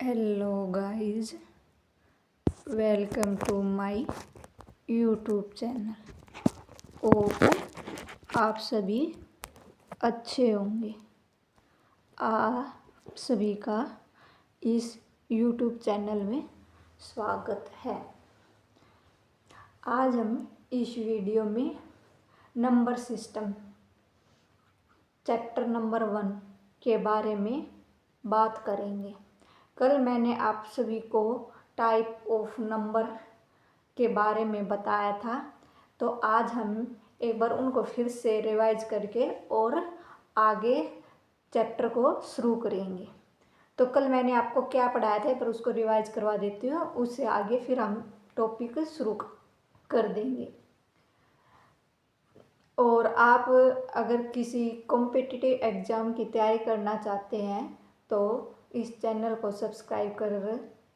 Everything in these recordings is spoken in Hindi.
Hello guys, welcome to my YouTube channel. और आप सभी अच्छे होंगे। आप सभी का इस यूट्यूब चैनल में स्वागत है। आज हम इस वीडियो में नंबर सिस्टम चैप्टर नंबर 1 के बारे में बात करेंगे। कल मैंने आप सभी को टाइप ऑफ नंबर के बारे में बताया था, तो आज हम एक बार उनको फिर से रिवाइज करके और आगे चैप्टर को शुरू करेंगे। तो कल मैंने आपको क्या पढ़ाया था पर उसको रिवाइज करवा देती हूँ, उससे आगे फिर हम टॉपिक शुरू कर देंगे। और आप अगर किसी कॉम्पिटिटिव एग्ज़ाम की तैयारी करना चाहते हैं तो इस चैनल को सब्सक्राइब कर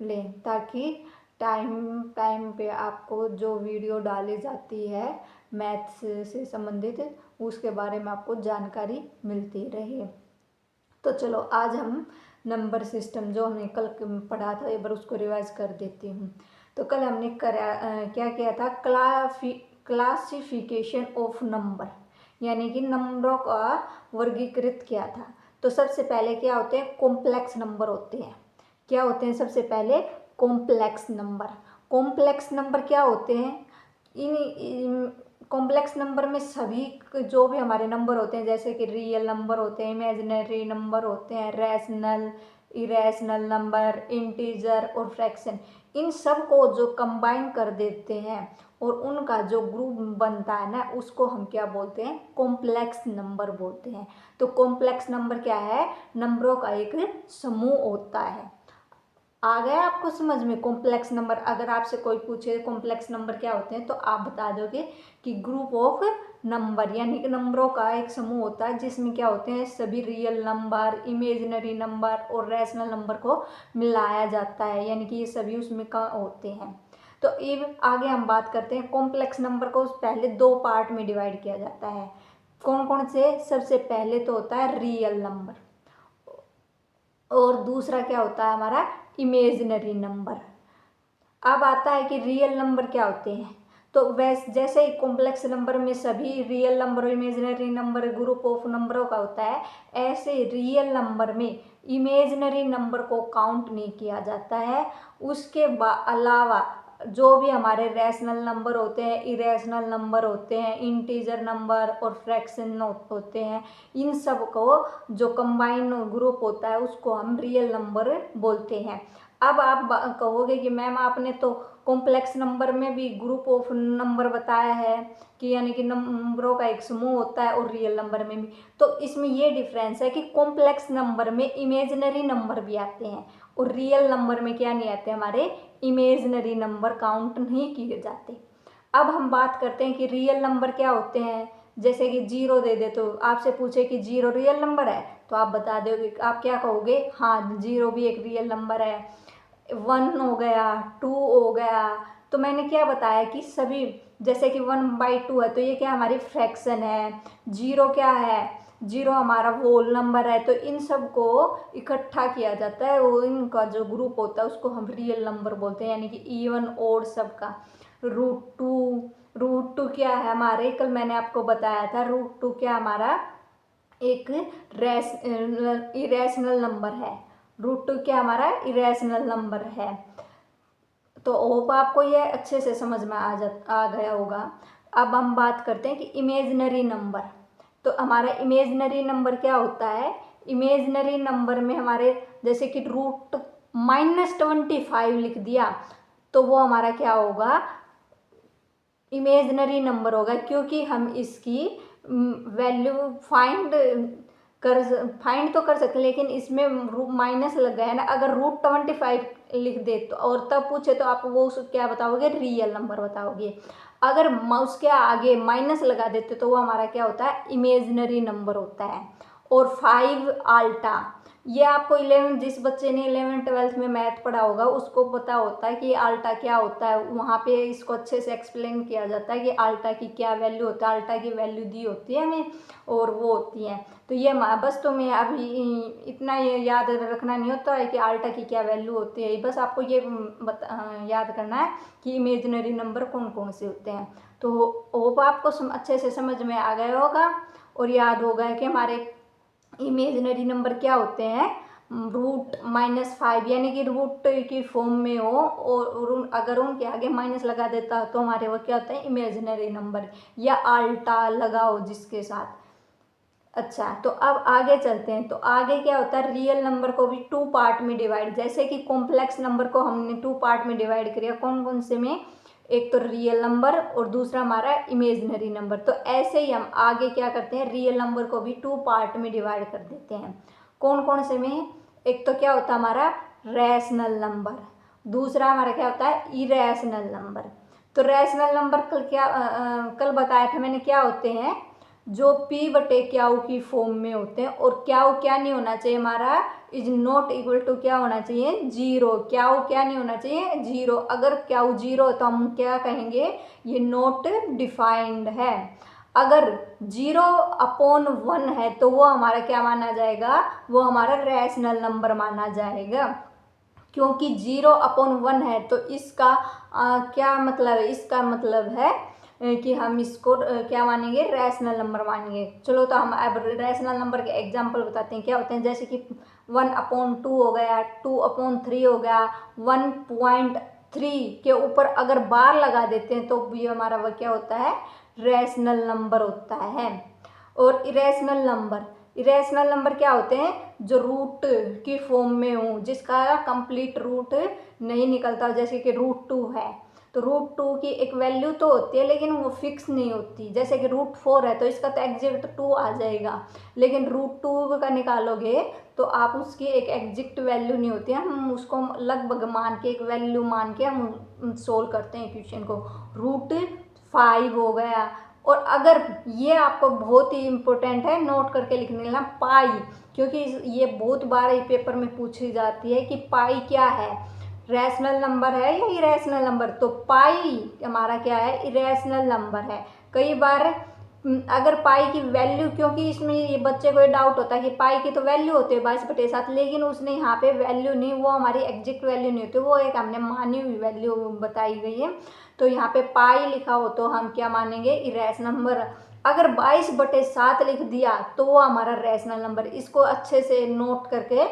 लें, ताकि टाइम पे आपको जो वीडियो डाली जाती है मैथ्स से संबंधित उसके बारे में आपको जानकारी मिलती रहे। तो चलो आज हम नंबर सिस्टम जो हमने कल पढ़ा था एक बार उसको रिवाइज कर देती हूँ। तो कल हमने क्या किया था, क्लासिफिकेशन ऑफ नंबर, यानी कि नंबरों का वर्गीकृत किया था। तो सबसे पहले क्या होते हैं, कॉम्प्लेक्स नंबर होते हैं। क्या होते हैं सबसे पहले, कॉम्प्लेक्स नंबर। कॉम्प्लेक्स नंबर क्या होते हैं, इन कॉम्प्लेक्स नंबर में सभी जो भी हमारे नंबर होते हैं, जैसे कि रियल नंबर होते हैं, इमेजिनरी नंबर होते हैं, रैशनल, इरेशनल नंबर, इंटीजर और फ्रैक्शन, इन सब को जो कंबाइन कर देते हैं और उनका जो ग्रुप बनता है ना, उसको हम क्या बोलते हैं, कॉम्प्लेक्स नंबर बोलते हैं। तो कॉम्प्लेक्स नंबर क्या है, नंबरों का एक समूह होता है। आ गया आपको समझ में कॉम्प्लेक्स नंबर। अगर आपसे कोई पूछे कॉम्प्लेक्स नंबर क्या होते हैं तो आप बता दोगे कि ग्रुप ऑफ नंबर, यानी कि नंबरों का एक समूह होता है जिसमें क्या होते हैं, सभी रियल नंबर, इमेजिनरी नंबर और रैशनल नंबर को मिलाया जाता है, यानी कि ये सभी उसमें का होते हैं। तो अब आगे हम बात करते हैं, कॉम्प्लेक्स नंबर को पहले दो पार्ट में डिवाइड किया जाता है। कौन कौन से, सबसे पहले तो होता है रियल नंबर और दूसरा क्या होता है हमारा, इमेजिनरी नंबर। अब आता है कि रियल नंबर क्या होते हैं। तो वैसे जैसे ही कॉम्प्लेक्स नंबर में सभी रियल नंबर और इमेजिनरी नंबर ग्रुप ऑफ नंबरों का होता है, ऐसे रियल नंबर में इमेजिनरी नंबर को काउंट नहीं किया जाता है। उसके अलावा जो भी हमारे रैशनल नंबर होते हैं, इरेशनल नंबर होते हैं, इंटीजर नंबर और फ्रैक्शन होते हैं, इन सब को जो कंबाइन ग्रुप होता है उसको हम रियल नंबर बोलते हैं। अब आप कहोगे कि मैम आपने तो कॉम्प्लेक्स नंबर में भी ग्रुप ऑफ नंबर बताया है कि यानी कि नंबरों का एक समूह होता है और रियल नंबर में भी, तो इसमें ये डिफरेंस है कि कॉम्प्लेक्स नंबर में इमेजिनरी नंबर भी आते हैं और रियल नंबर में क्या नहीं आते, हमारे इमेजिनरी नंबर काउंट नहीं किए जाते। अब हम बात करते हैं कि रियल नंबर क्या होते हैं। जैसे कि जीरो दे दे, तो आपसे पूछे कि जीरो रियल नंबर है तो आप बता दोगे, आप क्या कहोगे, हाँ जीरो भी एक रियल नंबर है। 1 हो गया, 2 हो गया। तो मैंने क्या बताया कि सभी, जैसे कि 1/2 है तो ये क्या हमारी फ्रैक्शन है। जीरो क्या है, जीरो हमारा होल नंबर है। तो इन सब को इकट्ठा किया जाता है और इनका जो ग्रुप होता है उसको हम रियल नंबर बोलते हैं, यानी कि इवन ओड सबका। रूट टू क्या है हमारे, कल मैंने आपको बताया था, रूट 2 क्या हमारा एक इरेशनल नंबर है। रूट 2 क्या हमारा इरेशनल नंबर है। तो होप आपको ये अच्छे से समझ में आ गया होगा। अब हम बात करते हैं कि इमेजिनरी नंबर। तो हमारा इमेजिनरी नंबर क्या होता है, इमेजिनरी नंबर में हमारे जैसे कि -25 लिख दिया तो वो हमारा क्या होगा, इमेजिनरी नंबर होगा, क्योंकि हम इसकी वैल्यू फाइंड तो कर सकते, लेकिन इसमें माइनस लग गया है ना। अगर √25 लिख दे तो और तब पूछे तो आप वो क्या बताओगे, रियल नंबर बताओगे। अगर उसके आगे माइनस लगा देते तो वो हमारा क्या होता है, इमेजिनरी नंबर होता है। और 5 आल्टा, ये आपको 11 जिस बच्चे ने 11th-12th में मैथ पढ़ा होगा उसको पता होता है कि आल्टा क्या होता है। वहाँ पे इसको अच्छे से एक्सप्लेन किया जाता है कि आल्टा की क्या वैल्यू होता है, आल्टा की वैल्यू दी होती है हमें और वो होती है। तो ये बस तुम्हें अभी इतना ये याद रखना नहीं होता है कि आल्टा की क्या वैल्यू होती है, बस आपको ये याद करना है कि इमेजिनरी नंबर कौन कौन से होते हैं। तो होप आपको अच्छे से समझ में आ गया होगा और याद होगा कि हमारे इमेजिनरी नंबर क्या होते हैं, √-5 यानी कि रूट की फॉर्म में हो और अगर उनके आगे माइनस लगा देता तो हमारे वो क्या होता है इमेजिनरी नंबर, या आल्टा लगाओ जिसके साथ। अच्छा, तो अब आगे चलते हैं। तो आगे क्या होता है, रियल नंबर को भी 2 पार्ट में डिवाइड, जैसे कि कॉम्प्लेक्स नंबर को हमने 2 पार्ट में डिवाइड किया, कौन कौन से में, एक तो रियल नंबर और दूसरा हमारा इमेजिनरी नंबर। तो ऐसे ही हम आगे क्या करते हैं, रियल नंबर को भी 2 पार्ट में डिवाइड कर देते हैं। कौन कौन से में, एक तो क्या होता है हमारा रैशनल नंबर, दूसरा हमारा क्या होता है इरेशनल नंबर। तो रैशनल नंबर कल बताया था मैंने क्या होते हैं, जो p/q की फॉर्म में होते हैं और क्या नहीं होना चाहिए हमारा, इज नॉट इक्वल टू क्या होना चाहिए 0, क्या नहीं होना चाहिए 0। अगर q 0 हो तो हम क्या कहेंगे, ये नॉट डिफाइंड है। अगर 0/1 है तो वो हमारा क्या माना जाएगा, वो हमारा रैशनल नंबर माना जाएगा, क्योंकि 0/1 है। तो इसका क्या मतलब है, इसका मतलब है कि हम इसको क्या मानेंगे, रैशनल नंबर मानेंगे। चलो तो हम अब रैशनल नंबर के एग्जांपल बताते हैं क्या होते हैं, जैसे कि 1/2 हो गया, 2/3 हो गया, 1.3 के ऊपर अगर बार लगा देते हैं तो ये हमारा वो क्या होता है, रैशनल नंबर होता है। और इरेशनल नंबर क्या होते हैं, जो रूट की फॉर्म में हो, जिसका कंप्लीट रूट नहीं निकलता, जैसे कि √2 है तो √2 की एक वैल्यू तो होती है लेकिन वो फिक्स नहीं होती। जैसे कि √4 है तो इसका तो एग्जैक्ट 2 आ जाएगा, लेकिन √2 का निकालोगे तो आप उसकी एक एग्जैक्ट वैल्यू नहीं होती है, हम उसको लगभग मान के एक वैल्यू मान के हम सोल्व करते हैं क्वेश्चन को। √5 हो गया। और अगर ये आपको बहुत ही इम्पोर्टेंट है, नोट करके लिखने लेना पाई, क्योंकि ये बहुत बार ये पेपर में पूछी जाती है कि पाई क्या है, रैशनल नंबर है या इरेशनल नंबर। तो पाई हमारा क्या है, इरेशनल नंबर है। कई बार अगर पाई की वैल्यू, क्योंकि इसमें ये बच्चे को डाउट होता है कि पाई की तो वैल्यू होती है 22/7, लेकिन उसने यहाँ पे वैल्यू नहीं, वो हमारी एग्जैक्ट वैल्यू नहीं होती, वो एक हमने मानी हुई वैल्यू बताई गई है। तो यहाँ पे पाई लिखा हो तो हम क्या मानेंगे, इरेशनल नंबर। अगर 22/7 लिख दिया तो वो हमारा रैशनल नंबर। इसको अच्छे से नोट करके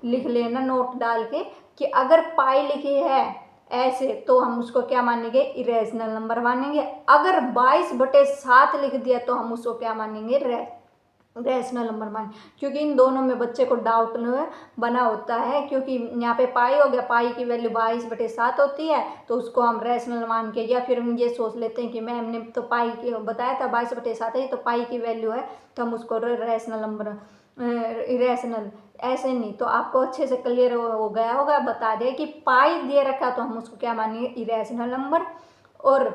लिख लेना, नोट डाल के, कि अगर पाई लिखी है ऐसे तो हम उसको क्या मानेंगे, इरेशनल नंबर मानेंगे। अगर 22/7 लिख दिया तो हम उसको क्या मानेंगे, रैशनल नंबर मान। क्योंकि इन दोनों में बच्चे को डाउट बना होता है, क्योंकि यहाँ पे पाई हो गया, पाई की वैल्यू 22/7 होती है तो उसको हम रैशनल मान के, या फिर हम ये सोच लेते हैं कि मैम ने तो पाई की बताया था 22/7 है तो पाई की वैल्यू है तो हम उसको रैशनल नंबर, इरेशनल, ऐसे नहीं। तो आपको अच्छे से क्लियर हो गया होगा, बता दें कि पाई दे रखा तो हम उसको क्या मानेंगे, इरेशनल नंबर। और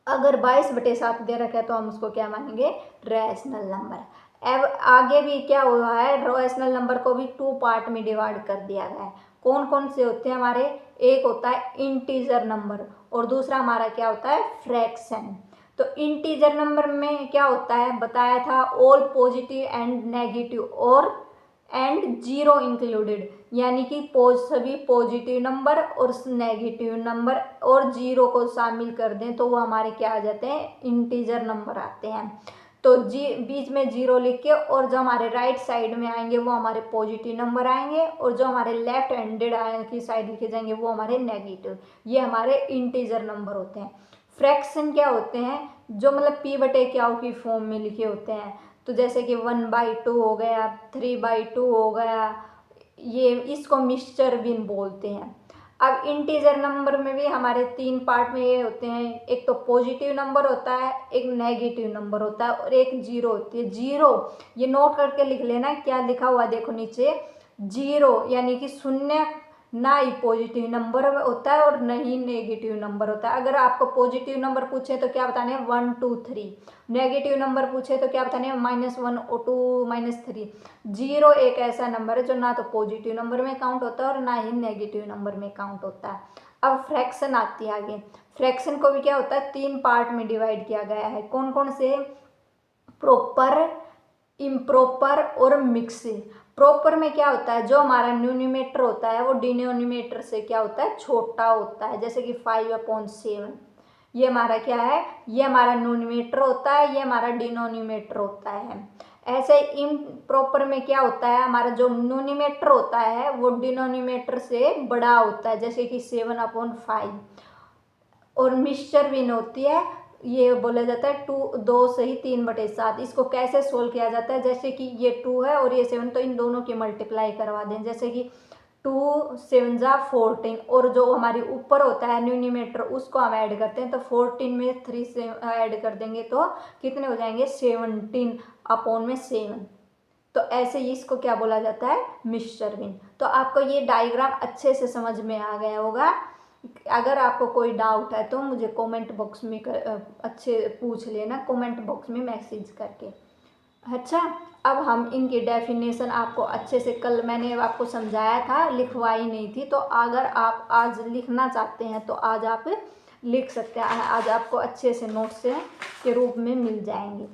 अगर 22/7 दे रखा है तो हम उसको क्या मानेंगे, रैशनल नंबर। अब आगे भी क्या हुआ है, रैशनल नंबर को भी 2 पार्ट में डिवाइड कर दिया गया है। कौन कौन से होते हैं हमारे, एक होता है इंटीजर नंबर और दूसरा हमारा क्या होता है, फ्रैक्शन। तो इंटीजर नंबर में क्या होता है, बताया था ऑल पॉजिटिव एंड नेगेटिव और एंड 0 इंक्लूडेड, यानी कि सभी पॉजिटिव नंबर और नेगेटिव नंबर और 0 को शामिल कर दें तो वो हमारे क्या आ जाते हैं, इंटीजर नंबर आते हैं। तो बीच में 0 लिख के, और जो हमारे राइट साइड में आएंगे वो हमारे पॉजिटिव नंबर आएंगे, और जो हमारे लेफ्ट हैंडेड की साइड लिखे जाएंगे वो हमारे नेगेटिव। ये हमारे इंटीजर नंबर होते हैं। फ्रैक्शन क्या होते हैं, जो मतलब p/q की फॉर्म में लिखे होते हैं। तो जैसे कि 1/2 हो गया, 3/2 हो गया, ये इसको मिक्सचर भी बोलते हैं। अब इंटीजर नंबर में भी हमारे 3 पार्ट में ये होते हैं, एक तो पॉजिटिव नंबर होता है, एक नेगेटिव नंबर होता है और एक 0 होती है। 0 ये नोट करके लिख लेना क्या लिखा हुआ देखो नीचे, 0 यानी कि शून्य ना ही पॉजिटिव नंबर होता है और ना ही नेगेटिव नंबर होता है। अगर आपको पॉजिटिव नंबर पूछे तो क्या बताने हैं 1 2 3, नेगेटिव नंबर पूछे तो क्या बताने हैं -1 और 2 -3। 0 एक ऐसा नंबर है जो ना तो पॉजिटिव नंबर में काउंट होता है और ना ही नेगेटिव नंबर में काउंट होता है। अब फ्रैक्शन आती है आगे। फ्रैक्शन को भी क्या होता है 3 पार्ट में डिवाइड किया गया है। कौन कौन से? प्रॉपर, इम्प्रॉपर और मिक्स। प्रॉपर में क्या होता है, जो हमारा न्यूमरेटर होता है वो डिनोमिनेटर से क्या होता है छोटा होता है, जैसे कि 5/7। ये हमारा क्या है, ये हमारा न्यूमरेटर होता है, ये हमारा डिनोमिनेटर होता है। ऐसे इम्प्रॉपर में क्या होता है, हमारा जो न्यूमरेटर होता है वो डिनोमिनेटर से बड़ा होता है, जैसे कि 7/5। और मिक्सचर विन होती है, ये बोला जाता है 2 से ही 3/7। इसको कैसे सोल्व किया जाता है, जैसे कि ये 2 है और ये 7, तो इन दोनों की मल्टीप्लाई करवा दें, जैसे कि 2 7 जा 14, और जो हमारी ऊपर होता है न्यूमरेटर उसको हम ऐड करते हैं, तो 14 में 3 से ऐड कर देंगे तो कितने हो जाएंगे 17/7। तो ऐसे ही इसको क्या बोला जाता है मिक्सचर विन। तो आपको ये डायग्राम अच्छे से समझ में आ गया होगा। अगर आपको कोई डाउट है तो मुझे कमेंट बॉक्स में अच्छे पूछ लेना, कमेंट बॉक्स में मैसेज करके। अच्छा, अब हम इनकी डेफिनेशन आपको अच्छे से, कल मैंने आपको समझाया था, लिखवाई नहीं थी, तो अगर आप आज लिखना चाहते हैं तो आज आप लिख सकते हैं। आज आपको अच्छे से नोट्स के रूप में मिल जाएंगे।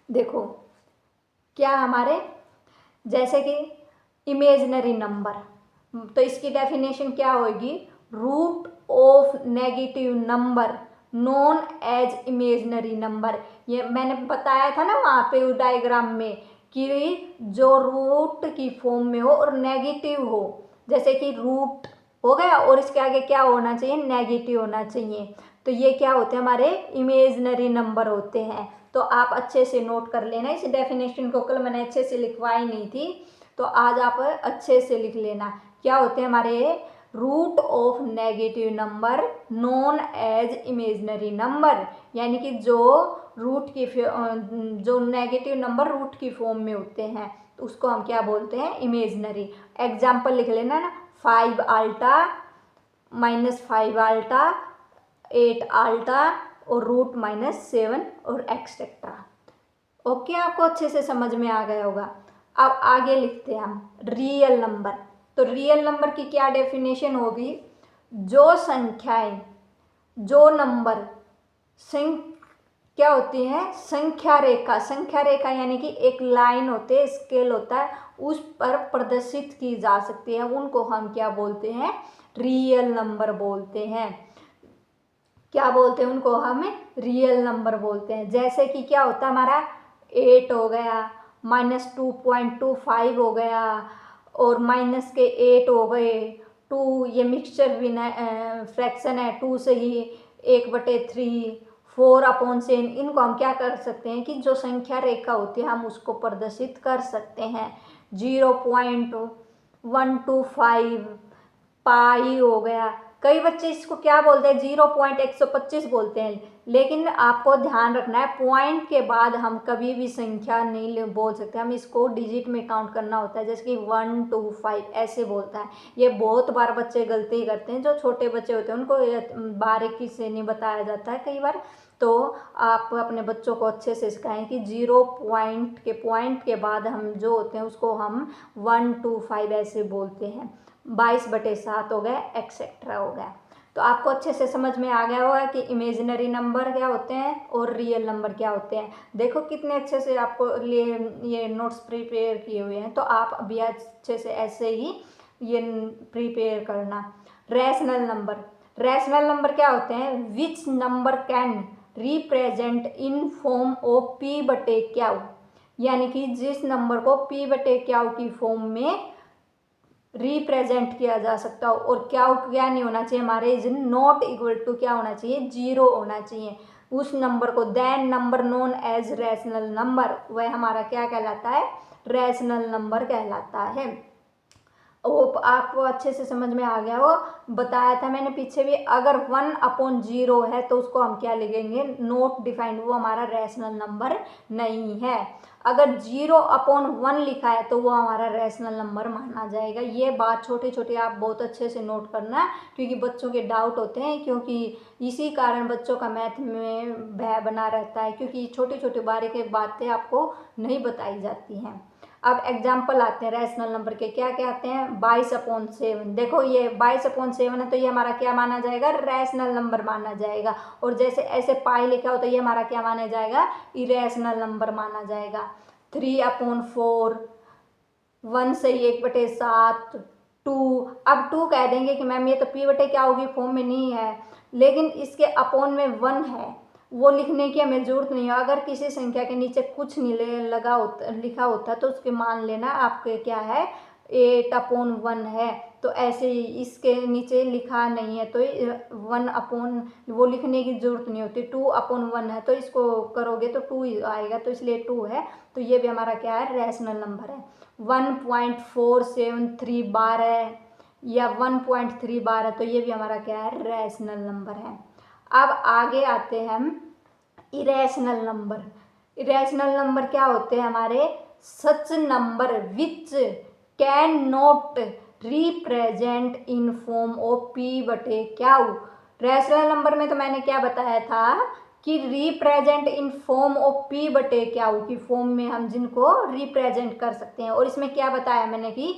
देखो क्या हमारे, जैसे कि इमेजिनरी नंबर, तो इसकी डेफिनेशन क्या होगी, root of negative number known as imaginary number. ये मैंने बताया था ना वहाँ पे उस डायग्राम में कि जो रूट की फॉर्म में हो और नेगेटिव हो, जैसे कि रूट हो गया और इसके आगे क्या होना चाहिए, नेगेटिव होना चाहिए, तो ये क्या होते हैं हमारे इमेजिनरी नंबर होते हैं। तो आप अच्छे से नोट कर लेना इस डेफिनेशन को, कल मैंने अच्छे से लिखवाई नहीं थी, तो आज आप अच्छे से लिख लेना। क्या होते हैं हमारे root of negative number known as imaginary number, यानी कि जो रूट की जो नेगेटिव नंबर रूट की फॉर्म में होते हैं तो उसको हम क्या बोलते हैं इमेजिनरी। एग्जाम्पल लिख लेना ना, 5 आल्टा, -5 आल्टा, 8 आल्टा और रूट -7 और एक्सेट्रा। ओके, आपको अच्छे से समझ में आ गया होगा। अब आगे लिखते हैं हम रियल नंबर। तो रियल नंबर की क्या डेफिनेशन होगी, जो संख्याएं, जो नंबर क्या होती हैं संख्या रेखा, संख्या रेखा यानी कि एक लाइन होती है, स्केल होता है, उस पर प्रदर्शित की जा सकती है, उनको हम क्या बोलते हैं रियल नंबर बोलते हैं। क्या बोलते हैं उनको, हम रियल नंबर बोलते हैं। जैसे कि क्या होता है हमारा 8 हो गया, -2.25 हो गया और माइनस के 8 हो गए, 2 ये मिक्सचर भी फ्रैक्शन है, 2 से ही 1/3, 4/7, इनको हम क्या कर सकते हैं कि जो संख्या रेखा होती है हम उसको प्रदर्शित कर सकते हैं। 0.125 पाई हो गया। कई बच्चे इसको क्या बोलते हैं 0.125 बोलते हैं, लेकिन आपको ध्यान रखना है पॉइंट के बाद हम कभी भी संख्या नहीं बोल सकते, हम इसको डिजिट में काउंट करना होता है, जैसे कि 1 2 5 ऐसे बोलता है। ये बहुत बार बच्चे गलती करते हैं, जो छोटे बच्चे होते हैं उनको बारीकी से नहीं बताया जाता है कई बार। तो आप अपने बच्चों को अच्छे से सिखाएं कि 0 पॉइंट के बाद हम जो होते हैं उसको हम 1 2 5 ऐसे बोलते हैं। 22/7 हो गया, एक्सेट्रा हो गया। तो आपको अच्छे से समझ में आ गया होगा कि इमेजिनरी नंबर क्या होते हैं और रियल नंबर क्या होते हैं। देखो कितने अच्छे से आपको लिए ये नोट्स प्रिपेयर किए हुए हैं, तो आप अभी अच्छे से ऐसे ही ये प्रिपेयर करना। रैशनल नंबर, रैशनल नंबर क्या होते हैं, which number can represent in form of p/q, यानी कि जिस नंबर को p/q की फॉर्म में रिप्रेजेंट किया जा सकता हो, और क्या नहीं होना चाहिए हमारे, इज नॉट इक्वल टू क्या होना चाहिए 0 होना चाहिए उस नंबर को। Then number known as rational number, वह हमारा क्या कहलाता है रैशनल नंबर कहलाता है। वो आपको अच्छे से समझ में आ गया हो, बताया था मैंने पीछे भी। अगर 1/0 है तो उसको हम क्या लिखेंगे, नॉट डिफाइंड, वो हमारा रैशनल नंबर नहीं है। अगर 0/1 लिखा है तो वो हमारा रैशनल नंबर माना जाएगा। ये बात छोटी छोटी आप बहुत अच्छे से नोट करना, क्योंकि बच्चों के डाउट होते हैं, क्योंकि इसी कारण बच्चों का मैथ में भय बना रहता है, क्योंकि छोटी छोटी बारीक बातें आपको नहीं बताई जाती हैं। अब एग्जाम्पल आते हैं रैशनल नंबर के, क्या क्या आते हैं, 22/7। देखो ये 22/7 है तो ये हमारा क्या माना जाएगा, रैशनल नंबर माना जाएगा। और जैसे ऐसे पाई लिखा हो तो ये हमारा क्या माना जाएगा, इरेशनल नंबर माना जाएगा। 3/4, 1 से 1/7, 2। अब 2 कह देंगे कि मैम ये तो p बटे क्या होगी फॉर्म में नहीं है, लेकिन इसके अपॉन में 1 है, वो लिखने की हमें जरूरत नहीं है। अगर किसी संख्या के नीचे कुछ नहीं लगा होता, लिखा होता, तो उसके मान लेना आपके क्या है, 8/1 है। तो ऐसे ही इसके नीचे लिखा नहीं है तो 1/, वो लिखने की जरूरत नहीं होती। 2/1 है तो इसको करोगे तो 2 ही आएगा, तो इसलिए 2 है। तो ये भी हमारा क्या है, रैशनल नंबर है। 1.473 बार है या 1.3 बार है तो ये भी हमारा क्या है, रैशनल नंबर है। अब आगे आते हैं हम इरेशनल नंबर। इरेशनल नंबर क्या होते हैं हमारे, सच number which can not represent in form of p/q। Rational number में तो मैंने क्या बताया था कि represent in form of p/q की फॉर्म में हम जिनको रिप्रेजेंट कर सकते हैं। और इसमें क्या बताया मैंने कि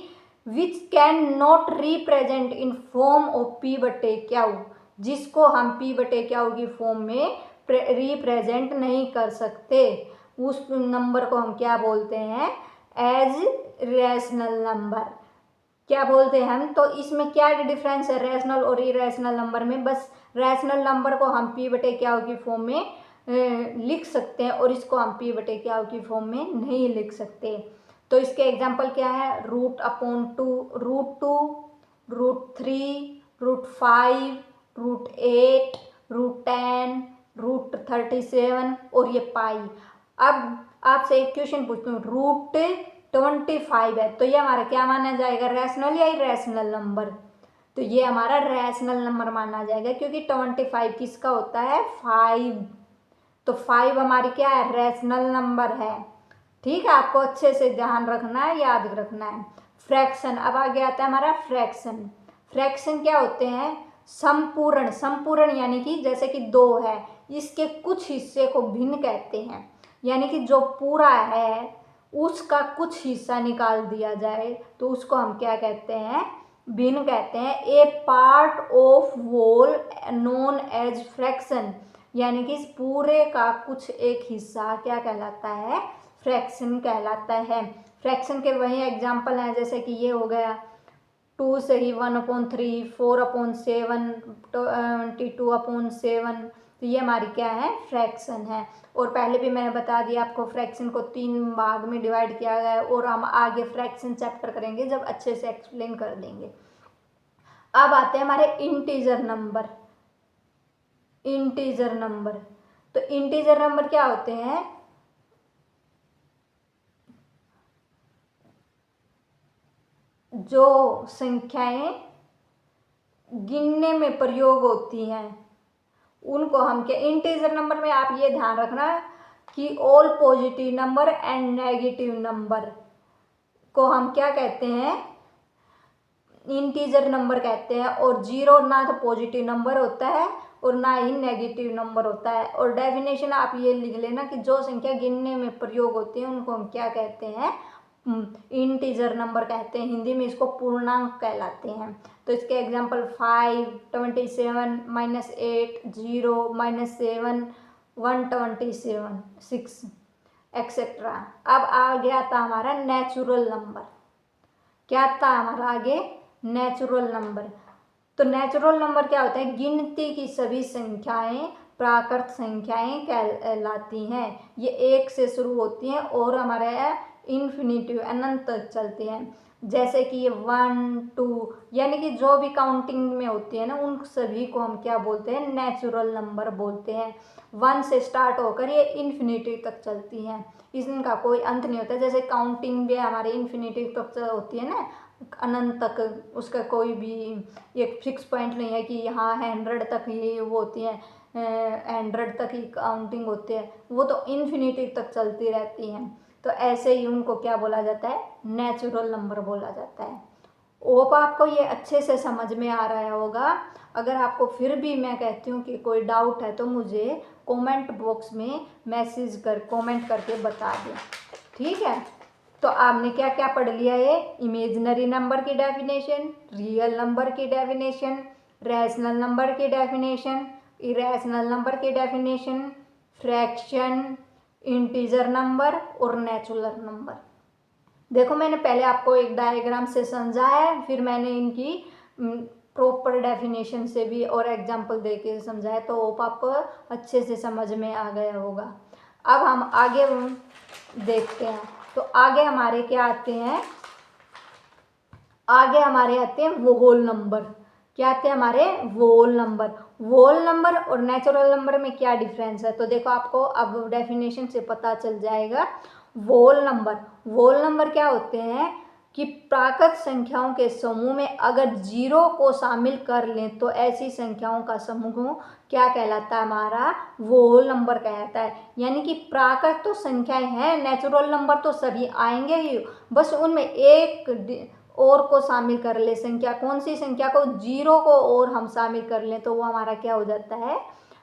which can not represent in form of p/q, जिसको हम p/q की फॉर्म में रिप्रेजेंट नहीं कर सकते, उस नंबर को हम क्या बोलते हैं, एज रैशनल नंबर। क्या बोलते हैं हम, तो इसमें क्या डिफरेंस है रैशनल और इरेशनल नंबर में, बस रैशनल नंबर को हम p/q की फॉर्म में लिख सकते हैं और इसको हम p/q की फॉर्म में नहीं लिख सकते। तो इसके एग्जांपल क्या है, √/2, √2, √3, √5, √8, √10, √37 और ये पाई। अब आपसे एक क्वेश्चन पूछती हूँ, √25 है तो ये हमारा क्या माना जाएगा, रैशनल या इरेशनल नंबर, तो ये हमारा रैशनल नंबर माना जाएगा, क्योंकि 25 किसका होता है, 5। तो 5 हमारी क्या है, रैशनल नंबर है। ठीक है, आपको अच्छे से ध्यान रखना है, याद रखना है। फ्रैक्शन, अब आगे आता है हमारा फ्रैक्शन। फ्रैक्शन क्या होते हैं, संपूर्ण। संपूर्ण यानी कि जैसे कि 2 है, इसके कुछ हिस्से को भिन्न कहते हैं, यानी कि जो पूरा है उसका कुछ हिस्सा निकाल दिया जाए तो उसको हम क्या कहते हैं, भिन्न कहते हैं। A part of whole known as fraction, यानी कि इस पूरे का कुछ एक हिस्सा क्या कहलाता है, फ्रैक्शन कहलाता है। फ्रैक्शन के वही एग्जाम्पल हैं, जैसे कि ये हो गया 2 से ही 1/3, 4/7, 22/7, तो ये हमारी क्या है, फ्रैक्शन है। और पहले भी मैंने बता दिया आपको, फ्रैक्शन को 3 भाग में डिवाइड किया गया है, और हम आगे फ्रैक्शन चैप्टर करेंगे जब अच्छे से एक्सप्लेन कर देंगे। अब आते हैं हमारे इंटीजर नंबर। इंटीजर नंबर, तो इंटीजर नंबर क्या होते हैं, जो संख्याएं गिनने में प्रयोग होती हैं उनको हम क्या, इंटीजर नंबर में आप ये ध्यान रखना कि all positive number and negative number को हम क्या कहते हैं, इंटीजर नंबर कहते हैं। और 0 ना तो पॉजिटिव नंबर होता है और ना ही नेगेटिव नंबर होता है। और डेफिनेशन आप ये लिख लेना कि जो संख्या गिनने में प्रयोग होती है उनको हम क्या कहते हैं, इंटीजर नंबर कहते हैं। हिंदी में इसको पूर्णांक कहलाते हैं। तो इसके एग्जांपल 5, 27, -8, 0, -7, 127, 6 एक्सेट्रा। अब आ गया था हमारा नेचुरल नंबर। क्या था हमारा आगे, नेचुरल नंबर। तो नेचुरल नंबर क्या होता है, गिनती की सभी संख्याएं प्राकृत संख्याएं कहलाती हैं। ये 1 से शुरू होती हैं और हमारे इन्फिनिटिव अनंत तक चलती हैं। जैसे कि ये 1, 2, यानी कि जो भी काउंटिंग में होती है ना, उन सभी को हम क्या बोलते हैं, नेचुरल नंबर बोलते हैं। 1 से स्टार्ट होकर ये इन्फिनिटी तक चलती हैं, इनका कोई अंत नहीं होता। जैसे काउंटिंग भी हमारे इन्फिनिटी तक होती है ना, अनंत तक उसका कोई भी एक फिक्स पॉइंट नहीं है कि यहाँ 100 तक ही वो होती है, 100 तक ही काउंटिंग होती है, वो तो इन्फिनिटी तक चलती रहती हैं। तो ऐसे ही उनको क्या बोला जाता है, नेचुरल नंबर बोला जाता है। होप आपको ये अच्छे से समझ में आ रहा होगा। अगर आपको फिर भी मैं कहती हूँ कि कोई डाउट है तो मुझे कमेंट बॉक्स में कमेंट करके बता दें, ठीक है। तो आपने क्या क्या पढ़ लिया है, इमेजिनरी नंबर की डेफिनेशन, रियल नंबर की डेफिनेशन, रैशनल नंबर की डेफिनेशन, इरेशनल नंबर की डेफिनेशन, फ्रैक्शन, इंटीजर नंबर और नेचुरल नंबर। देखो मैंने पहले आपको एक डायग्राम से समझाया है, फिर मैंने इनकी प्रॉपर डेफिनेशन से भी और एग्जाम्पल दे के समझाया, तो होप आपको अच्छे से समझ में आ गया होगा। अब हम आगे देखते हैं। तो आगे हमारे क्या आते हैं, आगे हमारे आते हैं होल नंबर। क्या आते हैं हमारे, होल नंबर। होल नंबर और नेचुरल नंबर में क्या डिफरेंस है, तो देखो आपको अब डेफिनेशन से पता चल जाएगा। होल नंबर क्या होते हैं कि प्राकृत संख्याओं के समूह में अगर 0 को शामिल कर लें तो ऐसी संख्याओं का समूह क्या कहलाता है, हमारा होल नंबर कहलाता है। यानी कि प्राकृत तो संख्याएं हैं, नेचुरल नंबर तो सभी आएंगे ही, बस उनमें एक और को शामिल कर ले संख्या, कौन सी संख्या को, 0 को और हम शामिल कर लें तो वो हमारा क्या हो जाता है,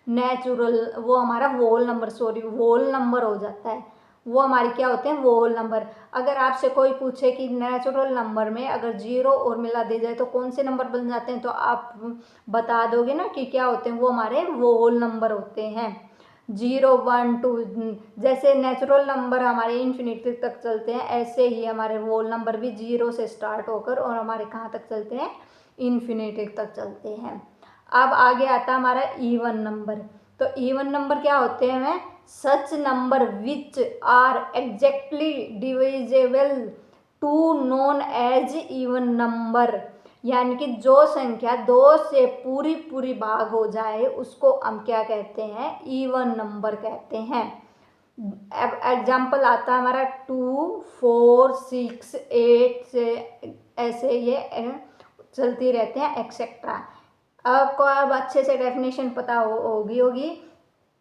नेचुरल, वो हमारा होल नंबर हो जाता है। वो हमारी क्या होते हैं, होल नंबर। अगर आपसे कोई पूछे कि नेचुरल नंबर में अगर 0 और मिला दी जाए तो कौन से नंबर बन जाते हैं, तो आप बता दोगे ना कि क्या होते हैं, वो हमारे होल नंबर होते हैं। 0 1 2, जैसे नेचुरल नंबर हमारे इन्फिनिटी तक चलते हैं, ऐसे ही हमारे होल नंबर भी 0 से स्टार्ट होकर और हमारे कहाँ तक चलते हैं, इन्फिनिटी तक चलते हैं। अब आगे आता है हमारा इवन नंबर। तो इवन नंबर क्या होते हैं, such number which are exactly divisible two known as even number. यानी कि जो संख्या 2 से पूरी भाग हो जाए उसको हम क्या कहते हैं, इवन नंबर कहते हैं। एग्जाम्पल आता है हमारा 2 4 6 8 से ऐसे ये चलती रहते हैं एक्सेट्रा। आपको अब अच्छे से डेफिनेशन पता होगी।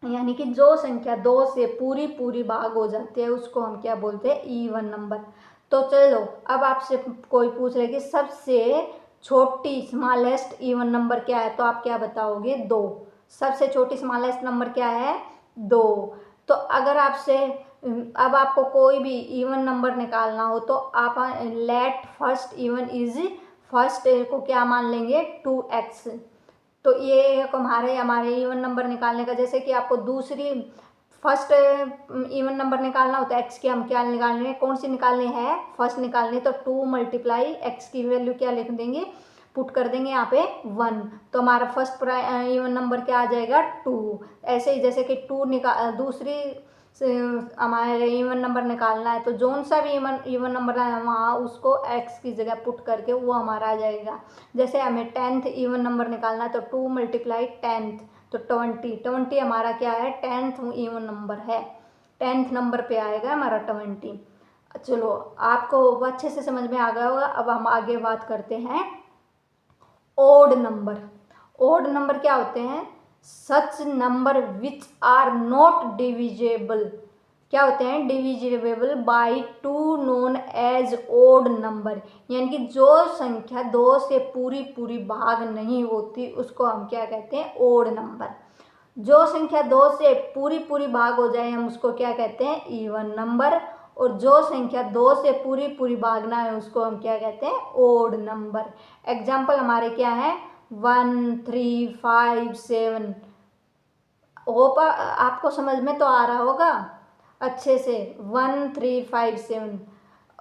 यानी कि जो संख्या 2 से पूरी भाग हो जाती है उसको हम क्या बोलते हैं, इवन नंबर। तो चलो अब आपसे कोई पूछ रहे कि सबसे छोटी स्मॉलेस्ट इवन नंबर क्या है, तो आप क्या बताओगे, 2। सबसे छोटी स्मॉलेस्ट नंबर क्या है, 2। तो अगर आपसे अब आपको कोई भी इवन नंबर निकालना हो तो आप let first even is, first को क्या मान लेंगे, 2x। तो ये हमारे इवन नंबर निकालने का, जैसे कि आपको दूसरी फर्स्ट इवन नंबर निकालना होता है, एक्स की हम क्या निकालने हैं, कौन सी निकालनी है, फर्स्ट निकालनी। तो 2 मल्टीप्लाई एक्स की वैल्यू क्या लिख देंगे, पुट कर देंगे यहाँ पे 1, तो हमारा फर्स्ट इवन नंबर क्या आ जाएगा, 2। ऐसे ही जैसे कि 2 दूसरी हमारे इवन नंबर निकालना है तो जोन सा भी इवन नंबर है वहाँ उसको एक्स की जगह पुट करके वो हमारा आ जाएगा। जैसे हमें 10th इवन नंबर निकालना है तो 2 मल्टीप्लाई 10th, तो 20 हमारा क्या है, 10th इवन नंबर है, 10th नंबर पे आएगा हमारा 20। चलो आपको अच्छे से समझ में आ गया होगा। अब हम आगे बात करते हैं ओड नंबर। ओड नंबर क्या होते हैं, such number which are not divisible. क्या होते हैं, divisible by 2 known as odd number. यानी कि जो संख्या 2 से पूरी भाग नहीं होती उसको हम क्या कहते हैं, ओड नंबर। जो संख्या 2 से पूरी भाग हो जाए हम उसको क्या कहते हैं, इवन नंबर। और जो संख्या 2 से पूरी भागना है उसको हम क्या कहते हैं, ओड नंबर। एग्जाम्पल हमारे क्या है, 1 3 5 7। होप आपको समझ में तो आ रहा होगा अच्छे से, 1 3 5 7।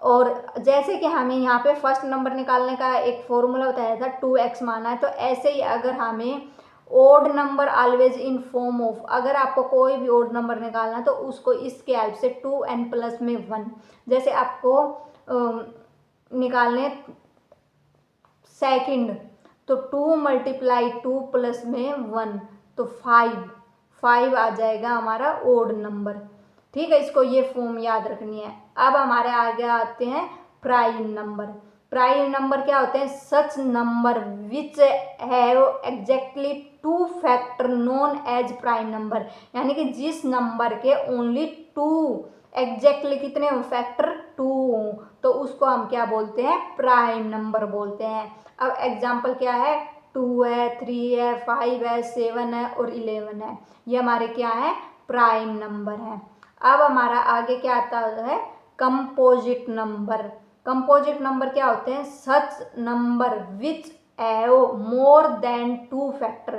और जैसे कि हमें यहाँ पे फर्स्ट नंबर निकालने का एक फॉर्मूला बताया था, 2x माना है, तो ऐसे ही अगर हमें odd number always in form of, अगर आपको कोई भी ओड नंबर निकालना है तो उसको इसके हेल्प से 2n प्लस में 1। जैसे आपको निकालने सेकंड, तो 2 मल्टीप्लाई 2 प्लस में 1, तो 5 आ जाएगा हमारा ओड नंबर। ठीक है, इसको ये फॉर्म याद रखनी है। अब हमारे आगे आते हैं प्राइम नंबर। प्राइम नंबर क्या होते हैं? Such number which have exactly two factor known as prime number, यानी कि जिस नंबर के ओनली टू, एग्जैक्टली कितने फैक्टर? टू, तो उसको हम क्या बोलते हैं? प्राइम नंबर बोलते हैं। अब एग्जाम्पल क्या है? 2 है, 3 है, 5 है, 7 है और 11 है, ये हमारे क्या है? प्राइम नंबर है। अब हमारा आगे क्या आता है? Composite number. कंपोजिट नंबर क्या होते हैं? Such number which have more than two factor.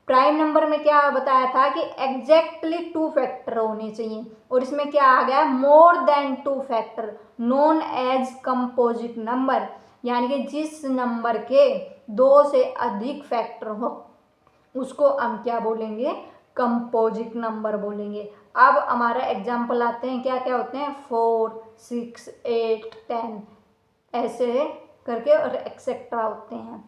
Prime number में क्या बताया था कि एग्जैक्टली टू फैक्टर होने चाहिए, और इसमें क्या आ गया? More than two factor known as composite number, यानी कि जिस नंबर के 2 से अधिक फैक्टर हो उसको हम क्या बोलेंगे? कंपोजिट नंबर बोलेंगे। अब हमारा एग्जाम्पल आते हैं, क्या क्या होते हैं? 4, 6, 8, 10 ऐसे करके और एक्सेट्रा होते हैं।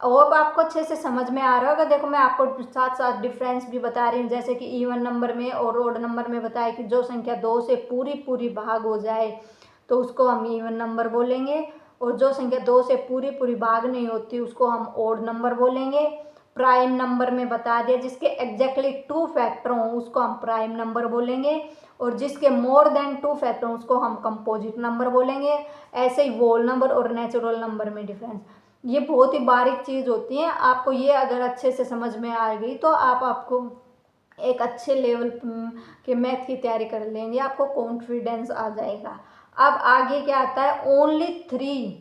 और आपको अच्छे से समझ में आ रहा होगा। देखो मैं आपको साथ साथ डिफरेंस भी बता रही हूँ, जैसे कि इवन नंबर में और ओड नंबर में बताया कि जो संख्या 2 से पूरी पूरी भाग हो जाए तो उसको हम इवन नंबर बोलेंगे, और जो संख्या 2 से पूरी पूरी भाग नहीं होती उसको हम ओड नंबर बोलेंगे। प्राइम नंबर में बता दिया जिसके एग्जैक्टली 2 फैक्टर हों उसको हम प्राइम नंबर बोलेंगे, और जिसके मोर देन 2 फैक्टर हों उसको हम कंपोजिट नंबर बोलेंगे। ऐसे ही वोल नंबर और नेचुरल नंबर में डिफरेंस, ये बहुत ही बारीक चीज़ होती है। आपको ये अगर अच्छे से समझ में आ गई तो आपको एक अच्छे लेवल के मैथ की तैयारी कर लेंगे, आपको कॉन्फिडेंस आ जाएगा। अब आगे क्या आता है? ओनली 3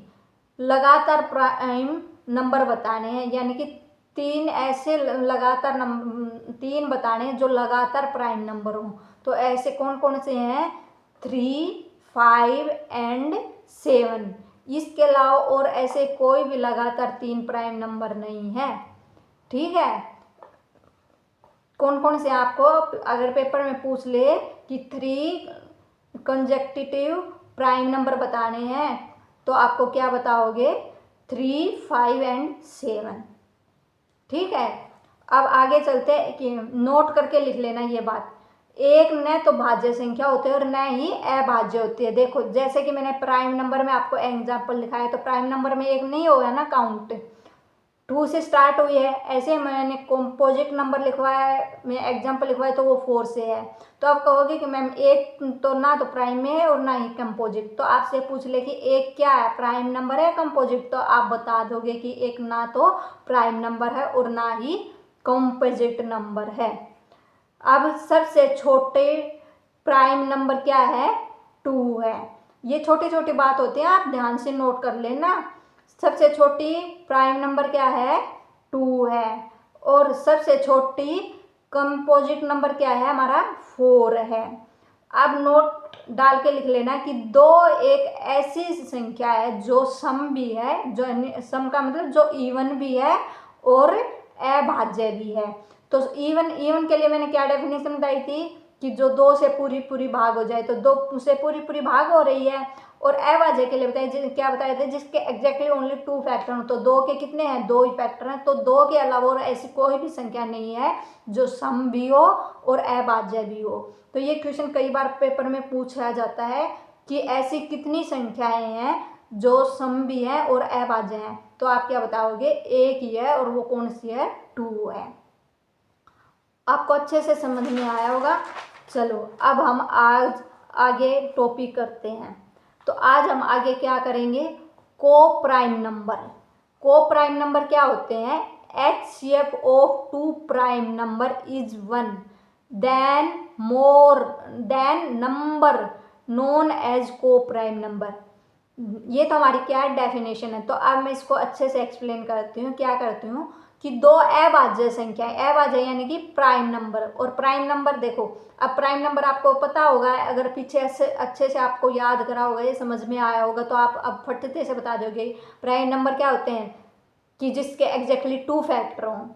लगातार प्राइम नंबर बताने हैं, यानी कि 3 ऐसे लगातार 3 बताने हैं जो लगातार प्राइम नंबर हों। तो ऐसे कौन कौन से हैं? 3, 5 एंड 7। इसके अलावा और ऐसे कोई भी लगातार 3 प्राइम नंबर नहीं है। ठीक है, कौन कौन से आपको अगर पेपर में पूछ ले कि 3 कंसेक्यूटिव प्राइम नंबर बताने हैं तो आपको क्या बताओगे? 3, 5 एंड 7। ठीक है, अब आगे चलते हैं कि नोट करके लिख लेना ये बात। एक न तो भाज्य संख्या होती है और न ही अभाज्य होती है। देखो जैसे कि मैंने प्राइम नंबर में आपको एग्जाम्पल लिखाया, तो प्राइम नंबर में एक नहीं होगा ना काउंट, 2 से स्टार्ट हुई है। ऐसे मैंने कंपोजिट नंबर लिखवाया है, मैं एग्जाम्पल लिखवाया तो वो 4 से है। तो आप कहोगे कि मैम एक तो ना तो प्राइम में है और ना ही कंपोजिट, तो आपसे पूछ ले कि एक क्या है, प्राइम नंबर है कंपोजिट, तो आप बता दोगे कि एक ना तो प्राइम नंबर है और ना ही कंपोजिट नंबर है। अब सबसे छोटे प्राइम नंबर क्या है? 2 है। ये छोटी छोटी बात होती है, आप ध्यान से नोट कर लेना। सबसे छोटी प्राइम नंबर क्या है? 2 है। और सबसे छोटी कंपोजिट नंबर क्या है? हमारा 4 है। अब नोट डाल के लिख लेना कि 2 एक ऐसी संख्या है जो सम भी है, जो सम का मतलब जो इवन भी है और अभाज्य भी है। तो इवन के लिए मैंने क्या डेफिनेशन बताई थी कि जो 2 से पूरी पूरी भाग हो जाए, तो 2 से पूरी पूरी भाग हो रही है। और अभाज्य के लिए बताइए क्या बताए थे? जिसके एग्जैक्टली ओनली 2 फैक्टर हो। तो 2 के कितने हैं? 2 ही फैक्टर हैं। तो 2 के अलावा और ऐसी कोई भी संख्या नहीं है जो सम भी हो और अभाज्य भी हो। तो ये क्वेश्चन कई बार पेपर में पूछा जाता है कि ऐसी कितनी संख्याएं हैं जो सम भी है और अभाज्य हैं। तो आप क्या बताओगे? एक ही है, और वो कौन सी है? 2 है। आपको अच्छे से समझ में आया होगा। चलो अब हम आज आगे टॉपिक करते हैं। तो आज हम आगे क्या करेंगे? Coprime number. Coprime number क्या होते हैं? HCF of 2 prime number is 1 then more than number known as coprime number. ये तो हमारी क्या है? डेफिनेशन है। तो अब मैं इसको अच्छे से एक्सप्लेन करती हूँ। क्या करती हूँ कि 2 अभाज्य संख्याएं, अभाज्य यानी कि प्राइम नंबर, और प्राइम नंबर देखो, अब प्राइम नंबर आपको पता होगा, अगर पीछे अच्छे से आपको याद करा होगा, ये समझ में आया होगा, तो आप अब फटते से बता दोगे प्राइम नंबर क्या होते हैं कि जिसके एग्जैक्टली 2 फैक्टर हों।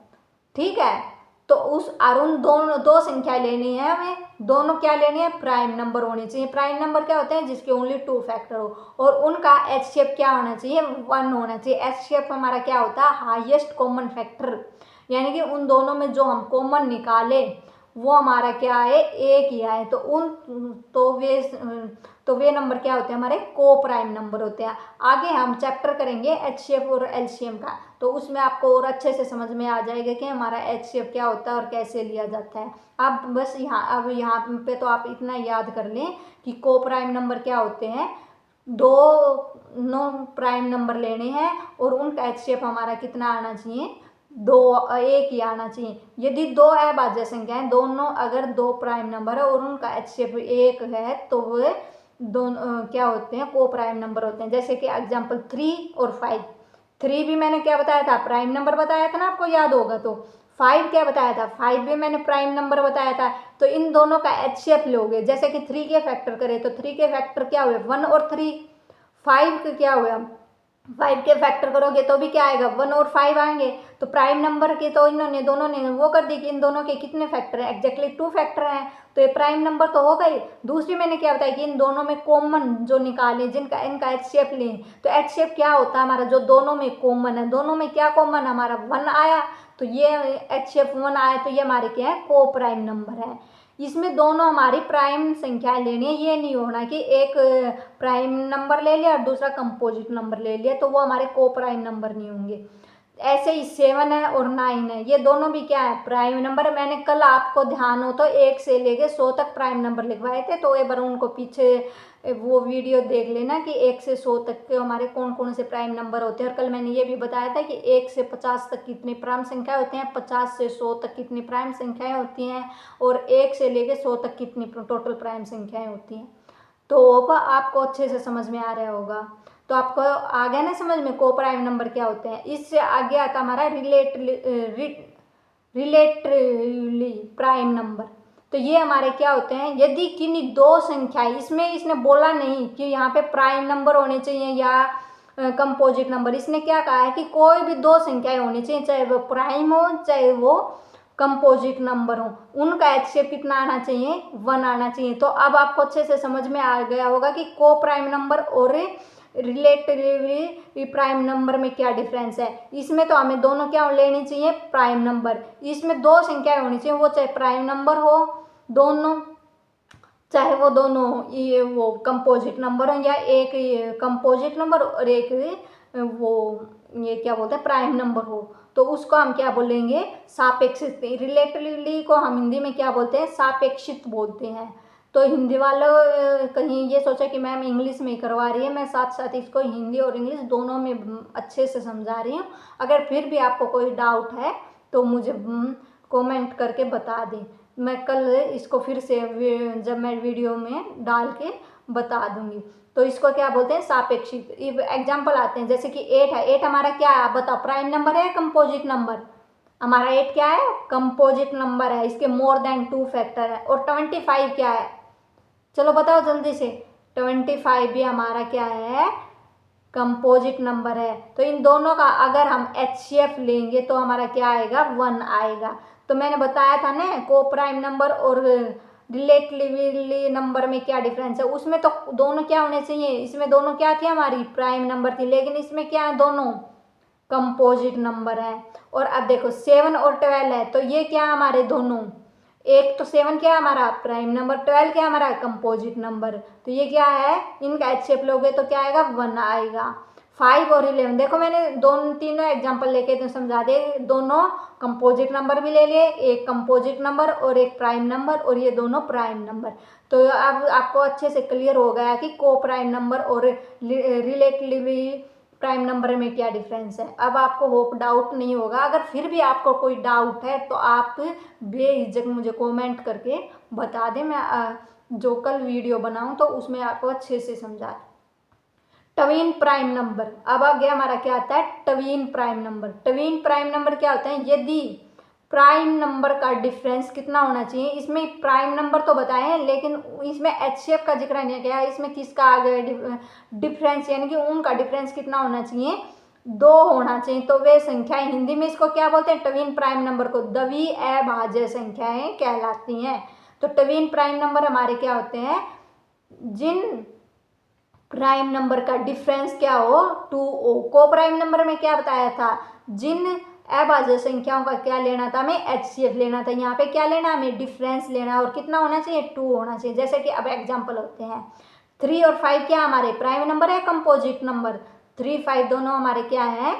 ठीक है, तो उस अरुण दोनों 2 संख्या लेनी है हमें, दोनों क्या लेनी है? प्राइम नंबर होनी चाहिए। प्राइम नंबर क्या होते हैं? जिसके ओनली 2 फैक्टर हो, और उनका HCF क्या होना चाहिए? 1 होना चाहिए। HCF हमारा क्या होता है? हाईएस्ट कॉमन फैक्टर, यानी कि उन दोनों में जो हम कॉमन निकाले वो हमारा क्या है? एक ही आए। तो तो वे नंबर क्या होते हैं, हमारे को प्राइम नंबर होते हैं। आगे हम चैप्टर करेंगे एचसीएफ और एलसीएम का, तो उसमें आपको और अच्छे से समझ में आ जाएगा कि हमारा एचसीएफ क्या होता है और कैसे लिया जाता है। आप बस यहाँ पे तो आप इतना याद कर लें कि को प्राइम नंबर क्या होते हैं, दो नो प्राइम नंबर लेने हैं और उनका एचसीएफ हमारा कितना आना चाहिए, एक ही आना चाहिए। यदि दो अभाज्य संख्या है, दोनों अगर दो प्राइम नंबर है और उनका एचसीएफ एक है, तो वे दोनों क्या होते हैं, को प्राइम नंबर होते हैं। जैसे कि एग्जांपल 3 और 5। 3 भी मैंने क्या बताया था, प्राइम नंबर बताया था ना, आपको याद होगा। तो 5 क्या बताया था, 5 भी मैंने प्राइम नंबर बताया था। तो इन दोनों का एचसीएफ लोगे, जैसे कि 3 के फैक्टर करें तो 3 के फैक्टर क्या हुए, 1 और 3। 5 के क्या हुआ, 5 के फैक्टर करोगे तो भी क्या आएगा, 1 और 5 आएंगे। तो प्राइम नंबर के तो इन्होंने दोनों ने वो कर दी कि इन दोनों के कितने फैक्टर हैं, एग्जैक्टली 2 फैक्टर हैं, तो ये प्राइम नंबर तो हो गई। दूसरी मैंने क्या बताया कि इन दोनों में कॉमन जो निकाले, जिनका इनका एचसीएफ लें, तो एचसीएफ क्या होता है हमारा, जो दोनों में कॉमन है, दोनों में क्या कॉमन है हमारा, 1 आया, तो ये एचसीएफ 1 आया, तो ये हमारे क्या है, को प्राइम नंबर है। इसमें दोनों हमारी प्राइम संख्याएं लेनी है, ये नहीं होना कि एक प्राइम नंबर ले लिया और दूसरा कंपोजिट नंबर ले लिया, तो वो हमारे को प्राइम नंबर नहीं होंगे। ऐसे ही 7 है और 9 है, ये दोनों भी क्या है, प्राइम नंबर है। मैंने कल आपको ध्यान हो तो 1 से लेके 100 तक प्राइम नंबर लिखवाए थे, तो एक बार उनको पीछे वो वीडियो देख लेना कि 1 से 100 तक के हमारे कौन कौन से प्राइम नंबर होते हैं। और कल मैंने ये भी बताया था कि 1 से 50 तक कितनी प्राइम संख्या होती हैं, 50 से 100 तक कितनी प्राइम संख्याएं होती हैं, और 1 से लेके 100 तक कितनी टोटल प्राइम संख्याएं होती हैं। तो आपको अच्छे से समझ में आ रहा होगा। तो आपको आ गया ना समझ में को प्राइम नंबर क्या होते हैं। इससे आगे आता हमारा रिलेटिवली प्राइम नंबर। तो ये हमारे क्या होते हैं, यदि किन्हीं दो संख्याएं, इसमें इसने बोला नहीं कि यहाँ पे प्राइम नंबर होने चाहिए या कंपोजिट नंबर, इसने क्या कहा है कि कोई भी दो संख्याएं होनी चाहिए, चाहे वो प्राइम हो चाहे वो कंपोजिट नंबर हो, उनका एचसीएफ कितना आना चाहिए, 1 आना चाहिए। तो अब आपको अच्छे से समझ में आ गया होगा कि को प्राइम नंबर और रिलेटिवली प्राइम नंबर में क्या डिफरेंस है। इसमें तो हमें दोनों क्या लेनी चाहिए, प्राइम नंबर। इसमें दो संख्याएं होनी चाहिए, वो चाहे प्राइम नंबर हो दोनों, चाहे वो दोनों ये वो कंपोजिट नंबर हो, या एक कंपोजिट नंबर और एक वो ये क्या बोलते हैं प्राइम नंबर हो, तो उसको हम क्या बोलेंगे, सापेक्षित। रिलेटिवली को हम हिंदी में क्या बोलते हैं, सापेक्षित बोलते हैं। तो हिंदी वालों कहीं ये सोचा कि मैम इंग्लिश में ही करवा रही है, मैं साथ साथ इसको हिंदी और इंग्लिश दोनों में अच्छे से समझा रही हूँ। अगर फिर भी आपको कोई डाउट है तो मुझे कमेंट करके बता दें, मैं कल इसको फिर से जब मैं वीडियो में डाल के बता दूंगी। तो इसको क्या बोलते हैं, सापेक्षिक। एग्जाम्पल आते हैं, जैसे कि 8 है, 8 हमारा क्या है, आप बताओ प्राइम नंबर है कंपोजिट नंबर, हमारा 8 क्या है, कंपोजिट नंबर है, इसके मोर देन 2 फैक्टर है। और 25 क्या है, चलो बताओ जल्दी से, 25 भी हमारा क्या है, कंपोजिट नंबर है। तो इन दोनों का अगर हम एचसीएफ लेंगे तो हमारा क्या आएगा, 1 आएगा। तो मैंने बताया था ना को प्राइम नंबर और रिलेटिवली नंबर में क्या डिफरेंस है, उसमें तो दोनों क्या होने चाहिए, इसमें दोनों क्या थी, हमारी प्राइम नंबर थी, लेकिन इसमें क्या है, दोनों कंपोजिट नंबर है। और अब देखो 7 और 12 है, तो ये क्या हमारे दोनों, एक तो 7 क्या है हमारा प्राइम नंबर, 12 क्या है हमारा कंपोजिट नंबर, तो ये क्या है, इनका एचसीएफ लोगे तो क्या आएगा, 1 आएगा। 5 और 11 देखो मैंने दोनों तीनों एग्जांपल लेके तो समझा दे, दोनों कंपोजिट नंबर भी ले लिए, एक कंपोजिट नंबर और एक प्राइम नंबर, और ये दोनों प्राइम नंबर। तो अब आपको अच्छे से क्लियर हो गया कि को प्राइम नंबर और रिलेटिवली प्राइम नंबर में क्या डिफरेंस है। अब आपको होप डाउट नहीं होगा। अगर फिर भी आपको कोई डाउट है तो आप बेझिझक मुझे कमेंट करके बता दें, मैं जो कल वीडियो बनाऊं तो उसमें आपको अच्छे से समझा। ट्वीन प्राइम नंबर, अब आ गया हमारा क्या आता है, tween prime number. Tween prime number क्या होता है, यदि प्राइम नंबर का डिफरेंस कितना होना चाहिए, इसमें प्राइम नंबर तो बताए हैं लेकिन इसमें एचसीएफ का जिक्र नहीं किया है, इसमें किसका आ गया डिफरेंस, यानी कि उनका डिफरेंस कितना होना चाहिए, 2 होना चाहिए। तो वे संख्याएं, हिंदी में इसको क्या बोलते हैं, ट्वीन प्राइम नंबर को द्वि अभाज्य संख्याएं कहलाती हैं। तो ट्वीन प्राइम नंबर हमारे क्या होते हैं, जिन प्राइम नंबर का डिफरेंस क्या हो, 2 हो। को प्राइम नंबर में क्या बताया था, जिन अभाज्य संख्याओं का क्या लेना था, हमें एचसीएफ लेना था। यहाँ पे क्या लेना, हमें डिफरेंस लेना, और कितना होना चाहिए, 2 होना चाहिए। जैसे कि अब एग्जांपल होते हैं 3 और 5 क्या हमारे प्राइम नंबर है, कंपोजिट नंबर। 3, 5 दोनों हमारे क्या है,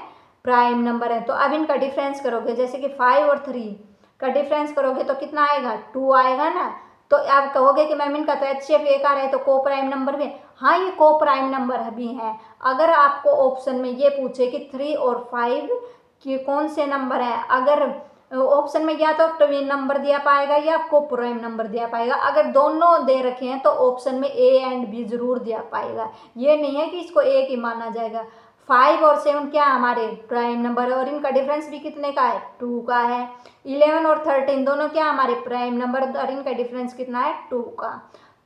प्राइम नंबर है। तो अब इनका डिफरेंस करोगे, जैसे कि 5 और 3 का डिफरेंस करोगे तो कितना आएगा, 2 आएगा ना। तो आप कहोगे कि मैम इनका तो HCF एक आ रहा है तो को प्राइम नंबर भी है। हाँ, ये को प्राइम नंबर भी है। अगर आपको ऑप्शन में ये पूछे कि 3 और 5 कि कौन से नंबर है, अगर ऑप्शन में या तो ट्विन नंबर दिया पाएगा या को प्राइम नंबर दिया पाएगा। अगर दोनों दे रखे हैं तो ऑप्शन में A एंड B जरूर दिया पाएगा। ये नहीं है कि इसको एक ही माना जाएगा। 5 और 7 क्या हमारे प्राइम नंबर है और इनका डिफरेंस भी कितने का है, 2 का है। 11 और 13 दोनों क्या हमारे प्राइम नंबर और इनका डिफरेंस कितना है, 2 का।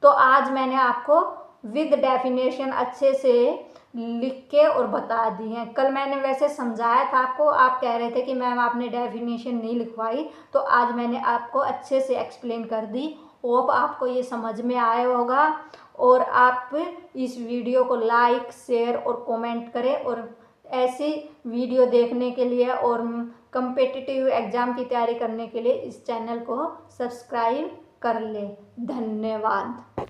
तो आज मैंने आपको विद डेफिनेशन अच्छे से लिख के और बता दी हैं। कल मैंने वैसे समझाया था आपको, आप कह रहे थे कि मैम आपने डेफिनेशन नहीं लिखवाई, तो आज मैंने आपको अच्छे से एक्सप्लेन कर दी। होप आपको ये समझ में आया होगा और आप इस वीडियो को लाइक, शेयर और कमेंट करें और ऐसी वीडियो देखने के लिए और कम्पिटिटिव एग्ज़ाम की तैयारी करने के लिए इस चैनल को सब्सक्राइब कर लें। धन्यवाद।